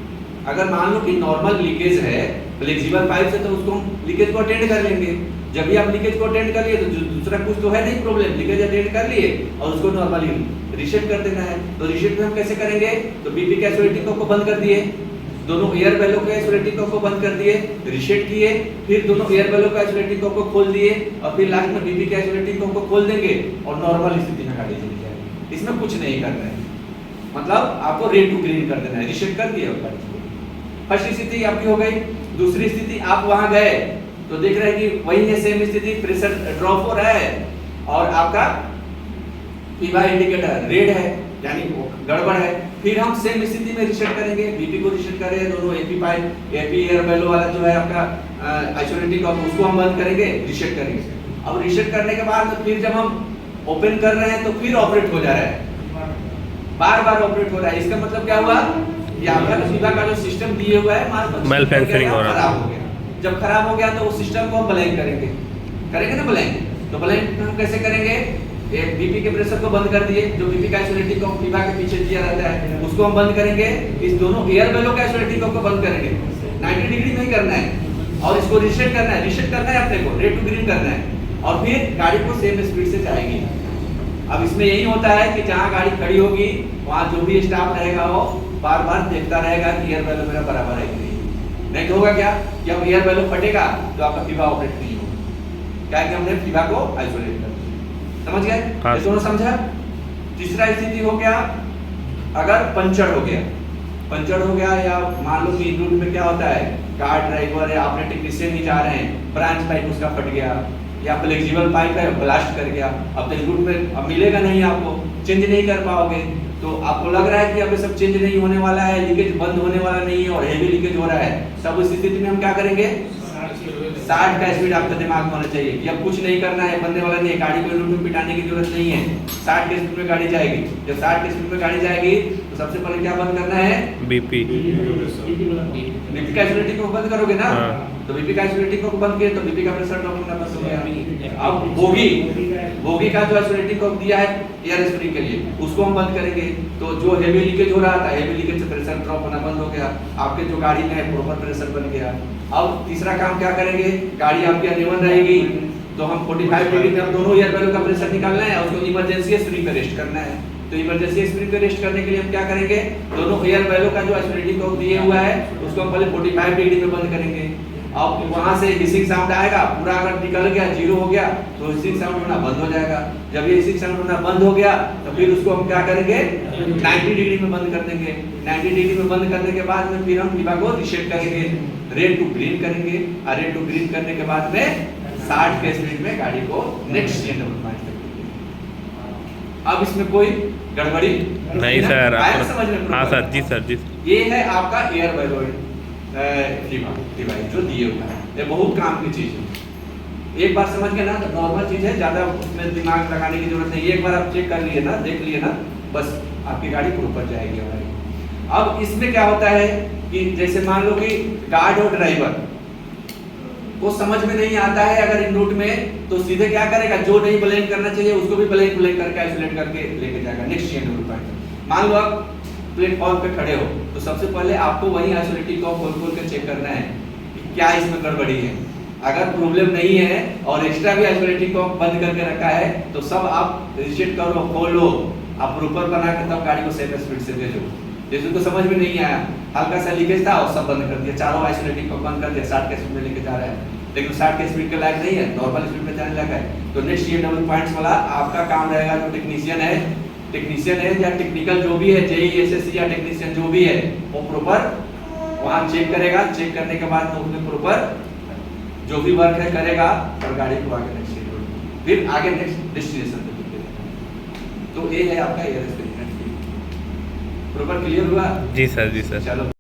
अगर मान लो कि नॉर्मल लीकेज है फ्लेक्सिबल पाइप से, तो उसको लीकेज को अटेंड कर लेंगे। जब भी आप लीकेज को अटेंड कर लिए तो दूसरा कुछ तो है नहीं प्रॉब्लम, लीकेज अटेंड कर लिए और उसको नॉर्मली रीसेट कर देना है। तो रीसेट में हम कैसे करेंगे, तो बीपी के आइसोलेटिंग कर्व को बंद कर दिए, दोनों एयर बैलो के आइसोलेटिंग कर्व को बंद कर दिए, रीसेट किए, फिर दोनों एयर बैलो के आइसोलेटिंग कर्व को खोल दिए और फिर लास्ट में बीपी के आइसोलेटिंग कर्व को खोल देंगे और नॉर्मल स्थिति में गाड़ी चली जाएगी। इसमें कुछ नहीं करना है, मतलब आपको रेड टू ग्रीन कर देना है, रीसेट कर दिया और फर्स्ट स्थिति आपकी हो गई। दूसरी स्थिति आप वहां गए तो देख रहे हैं कि वही है सेम स्थिति, प्रेशर ड्रॉप हो रहा है और आपका फीबा इंडिकेटर रेड है, यानी गड़बड़ है। फिर हम सेम स्थिति में रीसेट करेंगे, बीपी को रीसेट करें, दोनों AP pipe, AP air Balor वाला जो है आपका आइसोलेटिंग कर्व, उसको हम बंद करेंगे, रीसेट करेंगे। अब रीसेट करने के बाद फिर जब हम ओपन कर रहे हैं तो फिर ऑपरेट हो जा रहा है, बार बार ऑपरेट हो रहा है। इसका मतलब क्या हुआ, ये आपका फीबा का जो सिस्टम दिए हुआ है मैन्युफैक्चरिंग हो रहा है, खराब हो गया। जब खराब हो गया तो उस सिस्टम को हम ब्लैंक करेंगे ना ब्लैंक। तो ब्लैंक हम कैसे करेंगे, एक बीपी के प्रेशर को बंद कर दिए, जो बीपी का आइसोलेटिंग कर्व फीबा के पीछे दिया रहता है उसको हम बंद करेंगे। इस दोनों एयर बैलो के आइसोलेटिंग कर्व को बंद करेंगे, 90 डिग्री में ही करना है और इसको रीसेट करना है। रीसेट करना है अपने को, रेड टू ग्रीन करना है और फिर गाड़ी को सेम स्पीड से जाएगी। अब इसमें यही होता है कि जहाँ गाड़ी खड़ी होगी वहाँ जो भी स्टाफ रहेगा वो बार बार देखता रहेगा कि एयर बैलो मेरा बराबर है कि नहीं तो होगा क्या कि अब एयर बैलो फटेगा तो आपका फीबा ऑपरेट नहीं होगा, क्या कि हमने फीबा को आइसोलेट कर दिया। समझ गए? हाँ। ये दोनों समझा। तीसरा स्थिति हो गया अगर पंचर हो गया, पंचर हो गया या मान लो कि रूट में क्या होता है, कार ड्राइवर या आपने टेक्नीशियन ही जा रहे हैं, ब्रांच पाइप उसका फट गया या फ्लेक्सिबल पाइप है ब्लास्ट कर गया, अब तो रूट में अब मिलेगा नहीं, आपको चेंज नहीं कर पाओगे। तो आपको लग रहा है कि अब सब चेंज नहीं होने वाला है, लीकेज बंद होने वाला नहीं है और हेवी लीकेज हो रहा है, सब उस स्थिति में हम क्या करेंगे, 60 का स्पीड आपके दिमाग में होना चाहिए कि अब कुछ नहीं करना है, बनने वाला नहीं है, गाड़ी को रूट में पिटाने की जरूरत नहीं है, 60 के स्पीड में गाड़ी जाएगी। जब 60 के स्पीड में गाड़ी जाएगी तो सबसे पहले क्या बंद करना है? बीपी। बीपी का आइसोलेटिंग को बंद करोगे ना, हाँ। तो बीपी का आइसोलेटिंग को बंद किए तो बीपी का प्रेशर ड्रॉप होना बंद हो गया। अब बोगी का जो आइसोलेटिंग को दिया है एयर स्प्रिंग के लिए, उसको हम बंद करेंगे, तो जो हेवी लीकेज हो रहा था, हेवी लीकेज से प्रेशर ड्रॉप होना बंद हो गया, आपके जो गाड़ी में प्रॉपर प्रेशर बन गया। अब तीसरा काम क्या करेंगे, गाड़ी आपकी अनइवन रहेगी तो हम 45 डिग्री में हम दोनों एयर बैलून का प्रेशर निकालना है, उसको इमरजेंसी स्प्रिंग पे रेस्ट करना है। तो इमरजेंसी स्प्रिंग पे रेस्ट करने के लिए हम क्या करेंगे, दोनों एयर बैलून का जो आइसोलेटिंग को दिए हुआ है उसको हम पहले 45 डिग्री में बंद करेंगे। अब वहां से हिसिंग साउंड आएगा, पूरा अगर निकल गया, जीरो हो गया, तो हिसिंग साउंड होना बंद हो जाएगा। जब ये हिसिंग साउंड होना बंद हो गया तो फिर उसको हम क्या करेंगे, 90 डिग्री में बंद कर देंगे। 90 डिग्री में बंद करने के बाद में फिर हम फीबा को रीसेट करेंगे, रेड टू ग्रीन करेंगे, और रेड टू ग्रीन करने के बाद में 60 के स्पीड में गाड़ी को नेक्स्ट डबल पॉइंट तक देंगे। अब इसमें कोई गड़बड़ी नहीं सर, आया समझ में? हाँ सर, जी सर, जी। ये है आपका एयर बैलून डिवाइस जो दिए हुआ है, ये बहुत काम की चीज है। एक बार समझ गए ना तो नॉर्मल चीज है, ज्यादा उसमें दिमाग लगाने की जरूरत नहीं है। एक बार आप चेक कर लिए ना, देख लिए ना, बस आपकी गाड़ी प्रॉपर जाएगी हमारी। अब इसमें क्या होता है कि जैसे मान लो कि गार्ड और ड्राइवर को समझ में नहीं आता है अगर इन रूट में, तो सीधे क्या करेगा, जो नहीं ब्लेंड करना चाहिए उसको भी ब्लेंड करके आइसोलेट करके लेके जाएगा नेक्स्ट डबल पॉइंट। मान लो आप प्लेटफॉर्म पे खड़े हो तो सबसे पहले आपको वही आइसोलेटिंग को खोल के चेक करना है कि क्या इसमें गड़बड़ी है। अगर प्रॉब्लम नहीं है और एक्स्ट्रा भी आइसोलेटिंग को बंद करके रखा है तो सब आप रीसेट करो, खोलो, आप प्रॉपर बना के तब गाड़ी को सेफ स्पीड से भेजो। जैसे तो समझ में नहीं आया, हल्का सा लीकेज था और सब बंद कर दिया, चारों आइसोलेटिंग को बंद कर दिया, 60 के स्पीड में लेके जा रहा है, लेकिन 60 के स्पीड के लायक नहीं है, नॉर्मल स्पीड में जाने लायक है। तो नेक्स्ट ये डबल पॉइंट्स वाला आपका काम रहेगा, जो टेक्नीशियन है या टेक्निकल जो भी है, जेई एसएससी या टेक्नीशियन जो भी है, वो प्रॉपर वहां चेक करेगा। चेक करने के बाद तो उसमें प्रॉपर जो भी वर्क है करेगा और गाड़ी को आगे नेक्स्ट फिर आगे नेक्स्ट डेस्टिनेशन पे लेके। तो ये है आपका एयर स्प्रिंग। प्रॉपर क्लियर हुआ? जी सर, जी सर। चलो।